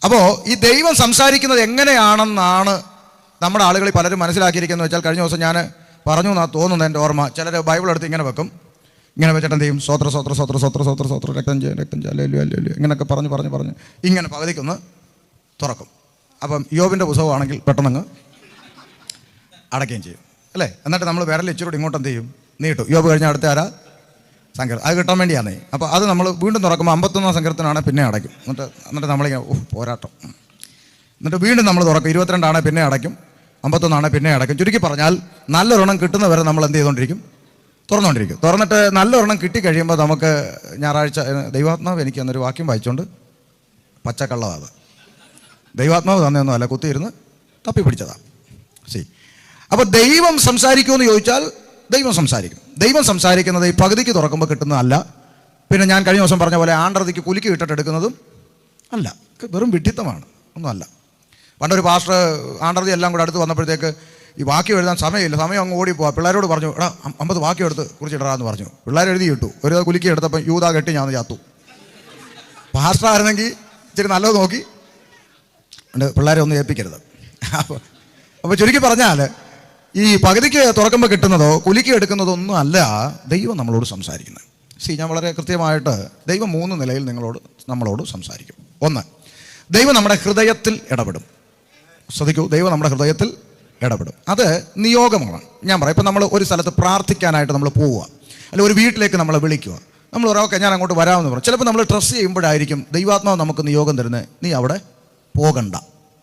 അപ്പോൾ ഈ ദൈവം സംസാരിക്കുന്നത് എങ്ങനെയാണെന്നാണ് നമ്മുടെ ആളുകളിൽ പലരും മനസ്സിലാക്കിയിരിക്കുന്നത് വെച്ചാൽ, കഴിഞ്ഞ ദിവസം ഞാൻ പറഞ്ഞു എന്നാ തോന്നുന്നത് എൻ്റെ ഓർമ്മ. ചിലർ ബൈബിൾ എടുത്ത് ഇങ്ങനെ വെക്കും, ഇങ്ങനെ വെച്ചിട്ട് എന്ത് ചെയ്യും, സ്വോത്ര സ്വോത്ര സ്വോത്ര സ്വോത്ര സ്വോത്ര സ്വോത്ര രക്തം അല്ലേലു അല്ലേലു ഇങ്ങനെയൊക്കെ പറഞ്ഞ് ഇങ്ങനെ പകുതിക്കൊന്ന് തുറക്കും. അപ്പം യോബിൻ്റെ പുസ്തകമാണെങ്കിൽ പെട്ടെന്നങ്ങ് അടയ്ക്കുകയും ചെയ്യും അല്ലേ. എന്നിട്ട് നമ്മൾ വിരൽ ഇച്ചിരി ഇങ്ങോട്ട് എന്ത് ചെയ്യും, നീട്ടും. യോബ് കഴിഞ്ഞാൽ അടുത്ത ആരാ, സങ്കീർത്തനം. അത് കിട്ടാൻ വേണ്ടിയാണേ. അപ്പോൾ അത് നമ്മൾ വീണ്ടും തുറക്കുമ്പോൾ 51 സങ്കീർത്തനാണ് പിന്നെ അടയ്ക്കും. എന്നിട്ട് നമ്മളിങ്ങനെ പോരാട്ടം. എന്നിട്ട് വീണ്ടും നമ്മൾ തുറക്കും. 22 പിന്നെ അടയ്ക്കും, 51 പിന്നെ അടയ്ക്കും. ചുരുക്കി പറഞ്ഞാൽ നല്ലൊരെണ്ണം കിട്ടുന്നവരെ നമ്മൾ എന്ത് ചെയ്തുകൊണ്ടിരിക്കും, തുറന്നുകൊണ്ടിരിക്കും. തുറന്നിട്ട് നല്ലൊരെണ്ണം കിട്ടിക്കഴിയുമ്പോൾ നമുക്ക് ഞായറാഴ്ച ദൈവാത്മാവ് എനിക്ക് എന്നൊരു വാക്യം വായിച്ചുകൊണ്ട്, പച്ചക്കള്ളതാണ്, ദൈവാത്മാവ് തന്നെയൊന്നും അല്ല, കുത്തിയിരുന്ന് തപ്പി പിടിച്ചതാണ്. അപ്പോൾ ദൈവം സംസാരിക്കുമെന്ന് ചോദിച്ചാൽ ദൈവം സംസാരിക്കും. ദൈവം സംസാരിക്കുന്നത് ഈ പകുതിക്ക് തുറക്കുമ്പോൾ കിട്ടുന്നതല്ല. പിന്നെ ഞാൻ കഴിഞ്ഞ ദിവസം പറഞ്ഞ പോലെ ആണ്ടർതിക്ക് കുലുക്കി ഇട്ടിട്ട് എടുക്കുന്നതും അല്ല, വെറും വിഡ്ഢിത്തമാണ്, ഒന്നുമല്ല. പണ്ടൊരു പാസ്റ്റർ ആണ്ടർതി എല്ലാം കൂടെ അടുത്ത് വന്നപ്പോഴത്തേക്ക് ഈ വാക്യം എഴുതാൻ സമയമില്ല, സമയം അങ്ങ് ഓടിപ്പോവാ. പിള്ളേരോട് പറഞ്ഞു, എടാ 50 വാക്യം എടുത്ത് കുറിച്ചിടാന്ന് പറഞ്ഞു. പിള്ളേർ എഴുതി ഇട്ടു. ഒരു കുലുക്കി എടുത്തപ്പോൾ യൂതാ കെട്ടി ഞാൻ ചാത്തു. പാസ്റ്റർ ആയിരുന്നെങ്കിൽ ഇച്ചിരി നല്ലത് നോക്കി പിള്ളേരെ ഒന്നും ഏൽപ്പിക്കരുത്. അപ്പോൾ ചുരുക്കി പറഞ്ഞാൽ ഈ പകുതിക്ക് തുറക്കുമ്പോൾ കിട്ടുന്നതോ കുലുക്കി എടുക്കുന്നതോ ഒന്നും അല്ല ദൈവം നമ്മളോട് സംസാരിക്കുന്നത്. ഞാൻ വളരെ കൃത്യമായിട്ട് ദൈവം 3 നിലയിൽ നമ്മളോട് സംസാരിക്കും. 1, ദൈവം നമ്മുടെ ഹൃദയത്തിൽ ഇടപെടും. ശ്രദ്ധിക്കൂ, ദൈവം നമ്മുടെ ഹൃദയത്തിൽ ഇടപെടും. അത് നിയോഗമാണ്. ഞാൻ പറയാം, ഇപ്പം നമ്മൾ ഒരു സ്ഥലത്ത് പ്രാർത്ഥിക്കാനായിട്ട് നമ്മൾ പോവുക, അല്ലെങ്കിൽ ഒരു വീട്ടിലേക്ക് നമ്മളെ വിളിക്കുക. നമ്മൾ ഒരാൾക്ക് ഞാൻ അങ്ങോട്ട് വരാമെന്ന് പറഞ്ഞു. ചിലപ്പോൾ നമ്മൾ ട്രസ്റ്റ് ചെയ്യുമ്പോഴായിരിക്കും ദൈവാത്മാവ് നമുക്ക് നിയോഗം തരുന്നത്, നീ അവിടെ പോകണ്ട,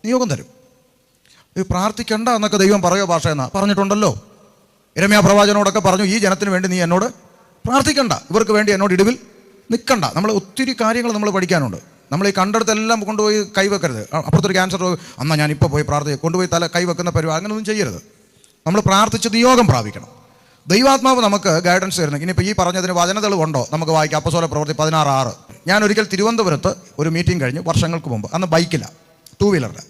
നിയോഗം തരും. ഈ പ്രാർത്ഥിക്കണ്ട എന്നൊക്കെ ദൈവം പറയുക ഭാഷ എന്നാ പറഞ്ഞിട്ടുണ്ടല്ലോ. യിരെമ്യാ പ്രവാചകനോടൊക്കെ പറഞ്ഞു, ഈ ജനത്തിന് വേണ്ടി നീ എന്നോട് പ്രാർത്ഥിക്കണ്ട, ഇവർക്ക് വേണ്ടി എന്നോട് ഇടിവിൽ നിൽക്കണ്ട. നമ്മൾ ഒത്തിരി കാര്യങ്ങൾ നമ്മൾ പഠിക്കാനുണ്ട്. നമ്മൾ ഈ കണ്ടെടുത്തെല്ലാം കൊണ്ടുപോയി കൈവെക്കരുത്. അപ്പുറത്തൊരു ക്യാൻസർ എന്നാ ഞാനിപ്പോൾ പോയി പ്രാർത്ഥിക്കുക, കൊണ്ടുപോയി തല കൈവെക്കുന്ന പരിപാടി അങ്ങനെയൊന്നും ചെയ്യരുത്. നമ്മൾ പ്രാർത്ഥിച്ച് നിയോഗം പ്രാപിക്കണം. ദൈവാത്മാവ് നമുക്ക് ഗൈഡൻസ് തരുന്നത്. ഇനിയിപ്പോൾ ഈ പറഞ്ഞതിന് വചനതകൾ കൊണ്ടോ നമുക്ക് വായിക്കാം. അപ്പോസ്തല പ്രവൃത്തി 16:6. ഞാൻ ഒരിക്കൽ തിരുവനന്തപുരത്ത് ഒരു മീറ്റിംഗ് കഴിഞ്ഞ് വർഷങ്ങൾക്ക് മുമ്പ്, അന്ന് ബൈക്കില്ല, 2 വീലറിൽ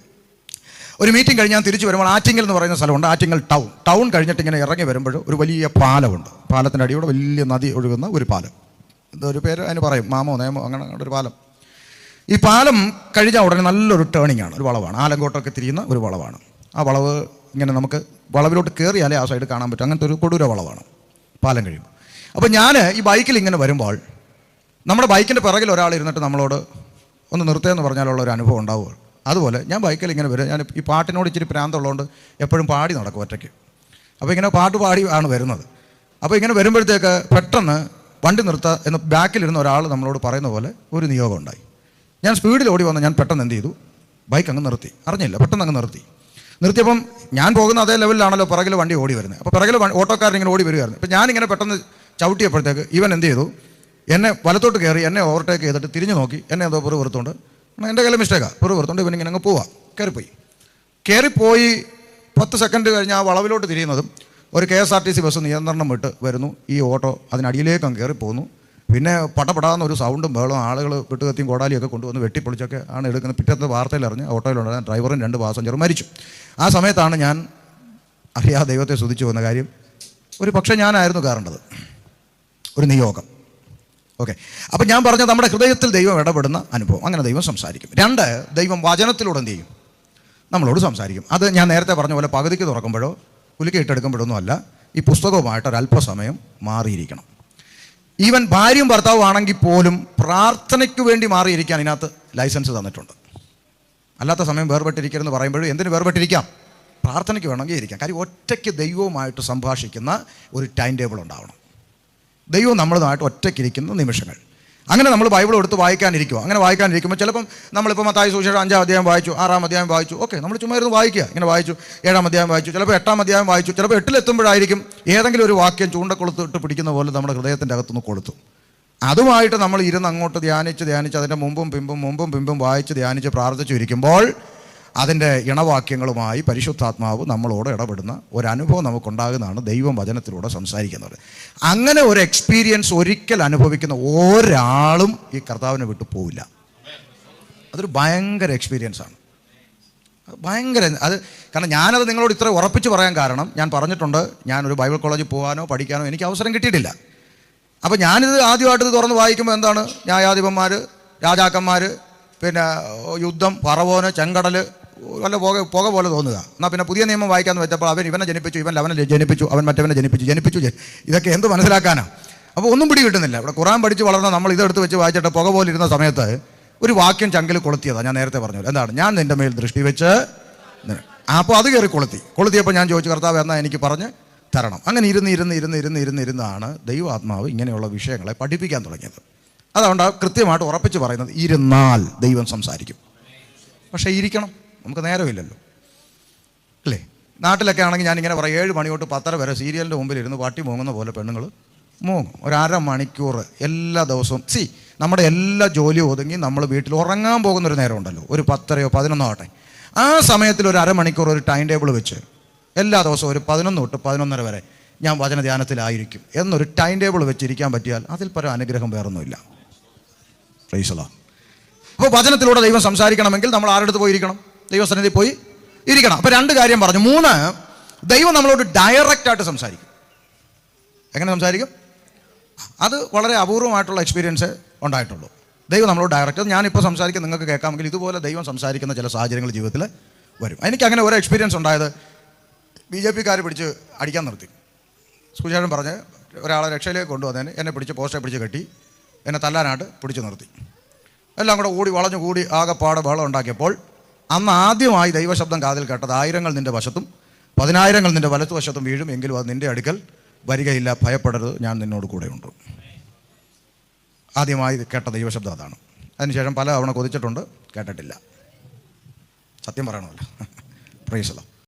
ഒരു മീറ്റിംഗ് കഴിഞ്ഞ് ഞാൻ തിരിച്ചു വരുമ്പോൾ ആറ്റിങ്ങൽ എന്ന് പറയുന്ന സ്ഥലമുണ്ട്. ആറ്റിങ്ങൽ ടൗൺ കഴിഞ്ഞിട്ട് ഇങ്ങനെ ഇറങ്ങി വരുമ്പോൾ ഒരു വലിയ പാലമുണ്ട്. പാലത്തിൻ്റെ അടിയോടെ വലിയ നദി ഒഴുകുന്ന ഒരു പാലം. ഒരു പേര് അതിന് പറയും, മാമോ നേമോ അങ്ങനെ ഒരു പാലം. ഈ പാലം കഴിഞ്ഞാൽ ഉടനെ നല്ലൊരു ടേണിംഗ് ആണ്, ഒരു വളവാണ്. ആലങ്കോട്ടൊക്കെ തിരിയുന്ന ഒരു വളവാണ്. ആ വളവ് ഇങ്ങനെ നമുക്ക് വളവിലോട്ട് കയറിയാലേ ആ സൈഡ് കാണാൻ പറ്റും. അങ്ങനത്തെ ഒരു കൊടൂര വളവാണ് പാലം കഴിയുമ്പോൾ. അപ്പോൾ ഞാൻ ഈ ബൈക്കിൽ ഇങ്ങനെ വരുമ്പോൾ നമ്മുടെ ബൈക്കിൻ്റെ പിറകിൽ ഒരാൾ ഇരുന്നിട്ട് നമ്മളോട് ഒന്ന് നിർത്തുകയെന്ന് പറഞ്ഞാലുള്ള ഒരു അനുഭവം ഉണ്ടാവുക. അതുപോലെ ഞാൻ ബൈക്കിൽ ഇങ്ങനെ വരും. ഞാൻ ഈ പാട്ടിനോട് ഇച്ചിരി പ്രാന്തമുള്ളതുകൊണ്ട് എപ്പോഴും പാടി നടക്കും ഒറ്റയ്ക്ക്. അപ്പോൾ ഇങ്ങനെ പാട്ട് പാടി ആണ് വരുന്നത്. അപ്പോൾ ഇങ്ങനെ വരുമ്പോഴത്തേക്ക് പെട്ടെന്ന് വണ്ടി നിർത്തുക എന്ന് ബാക്കിലിരുന്ന ഒരാൾ നമ്മളോട് പറയുന്ന പോലെ ഒരു നിയോഗം ഉണ്ടായി. ഞാൻ സ്പീഡിൽ ഓടി വന്ന് ഞാൻ പെട്ടെന്ന് എന്ത് ചെയ്തു, ബൈക്ക് അങ്ങ് നിർത്തി. അറിഞ്ഞില്ല, പെട്ടെന്ന് അങ്ങ് നിർത്തിയപ്പം ഞാൻ പോകുന്ന അതേ ലെവലിലാണല്ലോ പിറകിൽ വണ്ടി ഓടി വരുന്നത്. അപ്പോൾ പിറകിൽ ഓട്ടോക്കാരൻ ഇങ്ങനെ ഓടി വരുമായിരുന്നു. അപ്പോൾ ഞാനിങ്ങനെ പെട്ടെന്ന് ചവിട്ടിയപ്പോഴത്തേക്ക് ഇവൻ എന്ത് ചെയ്തു, എന്നെ വലത്തോട്ട് കയറി എന്നെ ഓവർടേക്ക് ചെയ്തിട്ട് തിരിഞ്ഞു നോക്കി എന്നെ എന്തോ വെറുത്തുകൊണ്ട്, എൻ്റെ കയ്യിൽ മിസ്റ്റേക്കാണ്, വെറുത്തുകൊണ്ട് ഇവനിങ്ങനെ അങ്ങ് പോവാം. കയറിപ്പോയി 10 സെക്കൻഡ് കഴിഞ്ഞ് ആ വളവിലോട്ട് തിരിയുന്നതും ഒരു KSRTC ബസ് നിയന്ത്രണം വിട്ട് വരുന്നു. ഈ ഓട്ടോ അതിനടിയിലേക്ക് അങ്ങ് കയറിപ്പോകുന്നു. പിന്നെ പടപടാന്ന് ഒരു സൗണ്ടും ബഹളവും, ആളുകൾ വെട്ടുകത്തിയും കോടാലിയൊക്കെ കൊണ്ടുവന്ന് വെട്ടിപ്പൊളിച്ചൊക്കെ ആണ് എടുക്കുന്നത്. പിറ്റത്തെ വാർത്തയിൽ അറിഞ്ഞ് ഓട്ടോയിലുണ്ടായിരുന്ന ഡ്രൈവറും 2 പാസഞ്ചറും മരിച്ചു. ആ സമയത്താണ് ഞാൻ അറിയാതെ ദൈവത്തെ സ്തുതിച്ചു പോകുന്ന കാര്യം, ഒരു പക്ഷേ ഞാനായിരുന്നു കാരണത്, ഒരു നിയോഗം. ഓക്കെ, അപ്പം ഞാൻ പറഞ്ഞത് നമ്മുടെ ഹൃദയത്തിൽ ദൈവം ഇടപെടുന്ന അനുഭവം. അങ്ങനെ ദൈവം സംസാരിക്കും. 2, ദൈവം വചനത്തിലൂടെ എന്ത് ചെയ്യും, നമ്മളോട് സംസാരിക്കും. അത് ഞാൻ നേരത്തെ പറഞ്ഞ പോലെ പകുതിക്ക് തുറക്കുമ്പോഴോ കുലുക്കി ഇട്ടെടുക്കുമ്പോഴൊന്നും അല്ല, ഈ പുസ്തകവുമായിട്ട് ഒരല്പസമയം മാറിയിരിക്കണം. ഈവൻ ഭാര്യയും ഭർത്താവും ആണെങ്കിൽ പോലും പ്രാർത്ഥനയ്ക്ക് വേണ്ടി മാറിയിരിക്കാൻ ഇതിനകത്ത് ലൈസൻസ് തന്നിട്ടുണ്ട്. അല്ലാത്ത സമയം വേർപെട്ടിരിക്കരുതെന്ന് പറയുമ്പോഴും എന്തിന് വേർപെട്ടിരിക്കാം, പ്രാർത്ഥനയ്ക്ക് വേണമെങ്കിൽ ഇരിക്കാം. കാര്യം ഒറ്റയ്ക്ക് ദൈവവുമായിട്ട് സംഭാഷിക്കുന്ന ഒരു ടൈം ടേബിൾ ഉണ്ടാവണം. ദൈവം നമ്മളുമായിട്ട് ഒറ്റയ്ക്കിരിക്കുന്ന നിമിഷങ്ങൾ. അങ്ങനെ നമ്മൾ ബൈബിൾ എടുത്ത് വായിക്കാനിരിക്കുക. അങ്ങനെ വായിക്കാനിരിക്കുമ്പോൾ ചിലപ്പം നമ്മളിപ്പോൾ മത്തായി സുവിശേഷം 5-ാം അധ്യായം വായിച്ചു, 6-ാം അധ്യായം വായിച്ചു. ഓക്കെ, നമ്മൾ ചുമ്മാ ഇരുന്ന് വായിക്കുക. ഇങ്ങനെ വായിച്ചു, 7-ാം അധ്യായം വായിച്ചു, ചിലപ്പോൾ 8-ാം അധ്യായം വായിച്ചു, ചിലപ്പോൾ 8-ലെത്തുമ്പോഴായിരിക്കും ഏതെങ്കിലും ഒരു വാക്യം ചൂണ്ടക്കൊളുത്തിട്ട് പിടിക്കുന്ന പോലെ നമ്മുടെ ഹൃദയത്തിൻ്റെ അകത്തുനിന്ന് കൊളുത്തു. അതുമായിട്ട് നമ്മൾ ഇരുന്ന് അങ്ങോട്ട് ധ്യാനിച്ച് അതിൻ്റെ മുമ്പും പിമ്പും വായിച്ച് ധ്യാനിച്ച് പ്രാർത്ഥിച്ചു ഇരിക്കുമ്പോൾ അതിൻ്റെ ഇണവാക്യങ്ങളുമായി പരിശുദ്ധാത്മാവ് നമ്മളോട് ഇടപെടുന്ന ഒരനുഭവം നമുക്കുണ്ടാകുന്നതാണ് ദൈവം വചനത്തിലൂടെ സംസാരിക്കുന്നത്. അങ്ങനെ ഒരു എക്സ്പീരിയൻസ് ഒരിക്കൽ അനുഭവിക്കുന്ന ഒരാളും ഈ കർത്താവിനെ വിട്ടു പോവില്ല. അതൊരു ഭയങ്കര എക്സ്പീരിയൻസാണ്, ഭയങ്കര. അത് കാരണം ഞാനത് നിങ്ങളോട് ഇത്ര ഉറപ്പിച്ച് പറയാൻ കാരണം, ഞാൻ പറഞ്ഞിട്ടുണ്ട്, ഞാനൊരു ബൈബിൾ കോളേജിൽ പോകാനോ പഠിക്കാനോ എനിക്ക് അവസരം കിട്ടിയിട്ടില്ല. അപ്പോൾ ഞാനിത് ആദ്യമായിട്ട് ഇത് തുറന്ന് വായിക്കുമ്പോൾ എന്താണ്, ന്യായാധിപന്മാർ, രാജാക്കന്മാർ, പിന്നെ യുദ്ധം, പറവോന്, ചെങ്കടൽ, വല്ല പുക പോലെ തോന്നുക. എന്നാൽ പിന്നെ പുതിയ നിയമം വായിക്കാമെന്ന് വെച്ചപ്പോൾ അവൻ ഇവനെ ജനിപ്പിച്ചു, ഇവൻ അവനെ ജനിപ്പിച്ചു, അവൻ മറ്റവനെ ജനിപ്പിച്ചു. ഇതൊക്കെ എന്ത് മനസ്സിലാക്കാനാണ്? അപ്പോൾ ഒന്നും പിടി കിട്ടുന്നില്ല. ഇവിടെ ഖുറാൻ പഠിച്ച് വളർന്ന നമ്മൾ ഇതെടുത്ത് വെച്ച് വായിച്ചിട്ട് പുക പോലെ ഇരുന്ന സമയത്ത് ഒരു വാക്യം ചങ്കിൽ കൊളുത്തിയതാണ്. ഞാൻ നേരത്തെ പറഞ്ഞു, എന്താണ്? ഞാൻ നിൻ്റെ മേൽ ദൃഷ്ടി വെച്ച്. അപ്പോൾ അത് കയറി കൊളുത്തിയപ്പോൾ ഞാൻ ചോദിച്ചു, കർത്താവ് എന്നാൽ എനിക്ക് പറഞ്ഞ് തരണം. അങ്ങനെ ഇരുന്നാണ് ദൈവാത്മാവ് ഇങ്ങനെയുള്ള വിഷയങ്ങളെ പഠിപ്പിക്കാൻ തുടങ്ങിയത്. അതുകൊണ്ട് കൃത്യമായിട്ട് ഉറപ്പിച്ച് പറയുന്നത്, ഇരുന്നാൽ ദൈവം സംസാരിക്കും. പക്ഷേ ഇരിക്കണം, നമുക്ക് നേരമില്ലല്ലോ അല്ലേ? നാട്ടിലൊക്കെ ആണെങ്കിൽ ഞാനിങ്ങനെ പറയും, 7 മണി തൊട്ട് 10:30 വരെ സീരിയലിൻ്റെ മുമ്പിൽ ഇരുന്ന് പട്ടി മൂങ്ങുന്ന പോലെ പെണ്ണുങ്ങൾ മൂങ്ങും. ഒരു 1/2 മണിക്കൂർ എല്ലാ ദിവസവും. നമ്മുടെ എല്ലാ ജോലിയും ഒതുങ്ങി നമ്മൾ വീട്ടിൽ ഉറങ്ങാൻ പോകുന്നൊരു നേരം ഉണ്ടല്ലോ, ഒരു 10:30 11 ആവട്ടെ. ആ സമയത്തിൽ ഒരു 1/2 മണിക്കൂർ ഒരു ടൈം ടേബിൾ വെച്ച് എല്ലാ ദിവസവും ഒരു 11 തൊട്ട് 11:30 വരെ ഞാൻ വചന ധ്യാനത്തിലായിരിക്കും എന്നൊരു ടൈം ടേബിൾ വെച്ചിരിക്കാൻ പറ്റിയാൽ അതിൽ പരം അനുഗ്രഹം വേറൊന്നുമില്ല. Price the Lord. അപ്പോൾ വചനത്തിലൂടെ ദൈവം സംസാരിക്കണമെങ്കിൽ നമ്മൾ ആരുടെ പോയി ഇരിക്കണം? ദൈവസന്നിധി പോയി ഇരിക്കണം. അപ്പോൾ 2 കാര്യം പറഞ്ഞു. 3, ദൈവം നമ്മളോട് ഡയറക്റ്റായിട്ട് സംസാരിക്കും. എങ്ങനെ സംസാരിക്കും? അത് വളരെ അപൂർവമായിട്ടുള്ള എക്സ്പീരിയൻസ് ഉണ്ടായിട്ടുള്ളൂ. ദൈവം നമ്മളോട് ഡയറക്റ്റ്, ഞാനിപ്പോൾ സംസാരിക്കുന്നത് നിങ്ങൾക്ക് കേൾക്കാമെങ്കിൽ ഇതുപോലെ ദൈവം സംസാരിക്കുന്ന ചില സാഹചര്യങ്ങൾ ജീവിതത്തിൽ വരും. എനിക്കങ്ങനെ ഒരു എക്സ്പീരിയൻസ് ഉണ്ടായത്, BJP-ക്കാർ പിടിച്ച് അടിക്കാൻ നിർത്തി. സുചേഷൻ പറഞ്ഞ് ഒരാളെ രക്ഷയിലേക്ക് കൊണ്ടുവന്നതിന് എന്നെ പിടിച്ച് പോസ്റ്റെ പിടിച്ച് കെട്ടി എന്നെ തല്ലാനായിട്ട് പിടിച്ച് നിർത്തി. എല്ലാം കൂടെ വളഞ്ഞു കൂടി ആകെപ്പാടെ ബഹളം ഉണ്ടാക്കിയപ്പോൾ അന്ന് ആദ്യമായി ദൈവശബ്ദം കാതിൽ കേട്ടത്, 1000 നിൻ്റെ വശത്തും 10,000 നിൻ്റെ വലത്തുവശത്തും വീഴും, എങ്കിലും അത് നിൻ്റെ അടുക്കൽ വരികയില്ല, ഭയപ്പെടരുത്, ഞാൻ നിന്നോട് കൂടെയുണ്ട്. ആദ്യമായി കേട്ട ദൈവശബ്ദം അതാണ്. അതിനുശേഷം പല തവണ കൊതിച്ചിട്ടുണ്ട്, കേട്ടിട്ടില്ല. സത്യം പറയണമല്ലോ. Praise the Lord.